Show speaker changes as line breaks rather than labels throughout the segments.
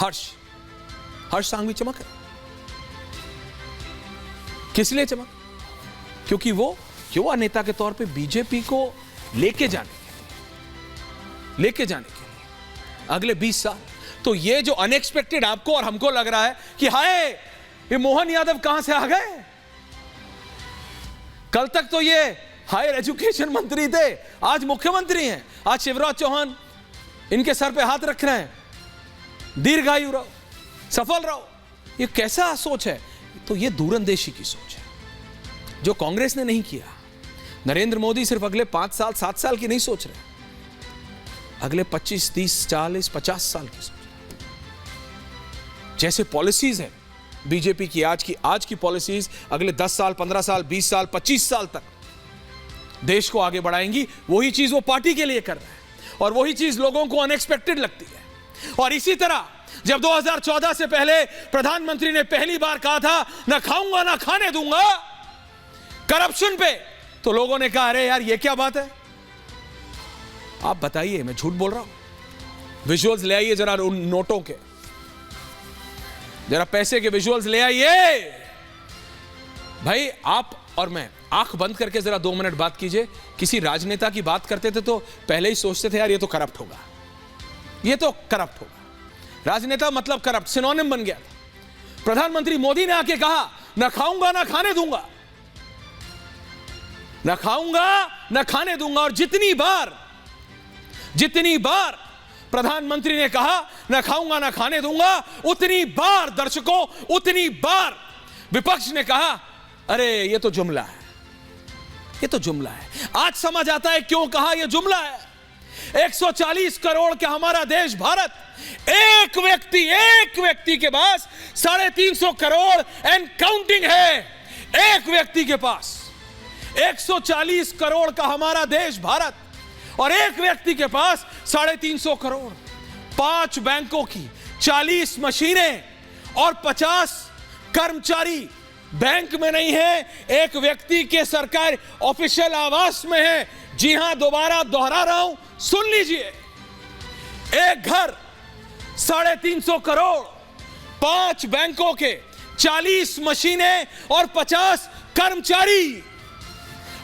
हर्ष सांघवी चमक है। किस लिए चमक? क्योंकि वो युवा नेता के तौर पे बीजेपी को लेके जाने के लिए अगले 20 साल, तो ये जो अनएक्सपेक्टेड आपको और हमको लग रहा है कि हाय ये मोहन यादव कहां से आ गए, कल तक तो ये हायर एजुकेशन मंत्री थे, आज मुख्यमंत्री हैं, आज शिवराज चौहान इनके सर पे हाथ रख रहे हैं, दीर्घायु रहो, सफल रहो। ये कैसा सोच है? तो ये दूरंदेशी की सोच है जो कांग्रेस ने नहीं किया। नरेंद्र मोदी सिर्फ अगले 5 साल 7 साल की नहीं सोच रहे, अगले 25 30 40 50 साल की सोच रहे। जैसे पॉलिसीज है बीजेपी की आज की पॉलिसीज अगले 10 साल 15 साल 20 साल 25 साल तक देश को आगे बढ़ाएंगी, वही चीज वो पार्टी के लिए कर रहे हैं और वही चीज लोगों को अनएक्सपेक्टेड लगती है। और इसी तरह जब 2014 से पहले प्रधानमंत्री ने पहली बार कहा था ना खाऊंगा ना खाने दूंगा करप्शन पे, तो लोगों ने कहा अरे यार ये क्या बात है, आप बताइए मैं झूठ बोल रहा हूं? विजुअल्स ले आइए जरा उन नोटों के, जरा पैसे के विजुअल्स ले आइए। भाई आप और मैं आंख बंद करके जरा 2 मिनट बात कीजिए। किसी राजनेता की बात करते थे तो पहले ही सोचते थे यार ये तो करप्ट होगा, ये तो करप्ट होगा। राजनेता मतलब करप्ट सिनोनिम बन गया था। प्रधानमंत्री मोदी ने आके कहा ना खाऊंगा ना खाने दूंगा, ना खाऊंगा ना खाने दूंगा। और जितनी बार प्रधानमंत्री ने कहा ना खाऊंगा ना खाने दूंगा, उतनी बार दर्शकों, उतनी बार विपक्ष ने कहा अरे ये तो जुमला है, ये तो जुमला है। आज समझ आता है क्यों कहा यह जुमला है। 140 करोड़ का हमारा देश भारत, एक व्यक्ति के पास 350 करोड़ एंड काउंटिंग है। एक व्यक्ति के पास 140 करोड़ का हमारा देश भारत और एक व्यक्ति के पास 350 करोड़। 5 बैंकों की 40 मशीनें और 50 कर्मचारी बैंक में नहीं है, एक व्यक्ति के सरकारी ऑफिशियल आवास में है। जी हां, दोबारा दोहरा रहा हूं, सुन लीजिए। एक घर 350 करोड़, 5 बैंकों के 40 मशीनें और 50 कर्मचारी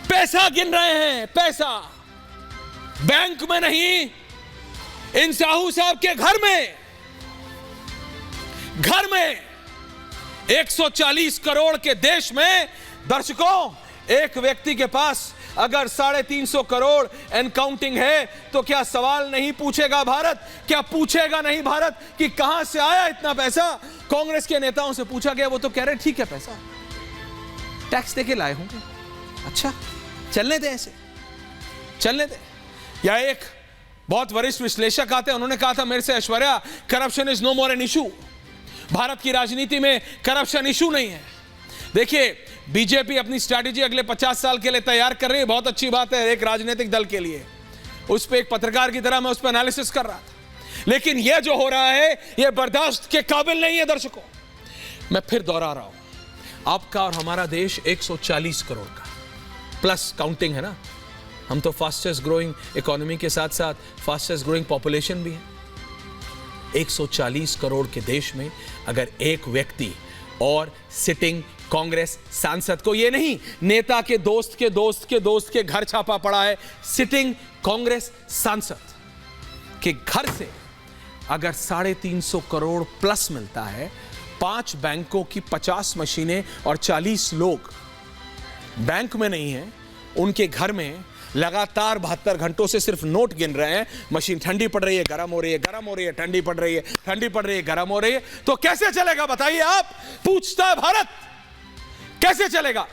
पैसा गिन रहे हैं। पैसा बैंक में नहीं, इन साहू साहब के घर में 140 करोड़ के देश में दर्शकों, एक व्यक्ति के पास अगर 350 करोड़ एंड काउंटिंग है तो क्या सवाल नहीं पूछेगा भारत? क्या पूछेगा नहीं भारत कि कहां से आया इतना पैसा? कांग्रेस के नेताओं से पूछा गया, वो तो कह रहे ठीक है पैसा टैक्स देके लाए होंगे। अच्छा चलने दे, ऐसे चलने दे। या एक बहुत वरिष्ठ विश्लेषक आते हैं, उन्होंने कहा था मेरे से, Aishwarya corruption is no more an issue. Bharat की राजनीति में करप्शन इशू नहीं है। देखिए बीजेपी अपनी स्ट्रैटेजी अगले 50 साल के लिए तैयार कर रही है, बहुत अच्छी बात है एक राजनीतिक दल के लिए। उस पर एक पत्रकार की तरह मैं उस पर एनालिसिस कर रहा था, लेकिन यह जो हो रहा है यह बर्दाश्त के काबिल नहीं है। दर्शकों मैं फिर दोहरा रहा हूं, आपका और हमारा देश 140 करोड़ का प्लस काउंटिंग है ना। हम तो फास्टेस्ट ग्रोइंग इकोनॉमी के साथ साथ फास्टेस्ट ग्रोइंग पॉपुलेशन भी है। 140 करोड़ के देश में अगर एक व्यक्ति और सिटिंग कांग्रेस सांसद को, ये नहीं नेता के दोस्त के दोस्त के दोस्त के घर छापा पड़ा है, सिटिंग कांग्रेस सांसद के घर से अगर 350 करोड़ प्लस मिलता है, 5 बैंकों की 50 मशीनें और 40 लोग बैंक में नहीं है, उनके घर में लगातार 72 घंटों से सिर्फ नोट गिन रहे हैं। मशीन ठंडी पड़ रही है, गर्म हो रही है, गर्म हो रही है, ठंडी पड़ रही है, ठंडी पड़ रही है, गर्म हो रही है, तो कैसे चलेगा बताइए आप? पूछता है भारत, कैसे चलेगा?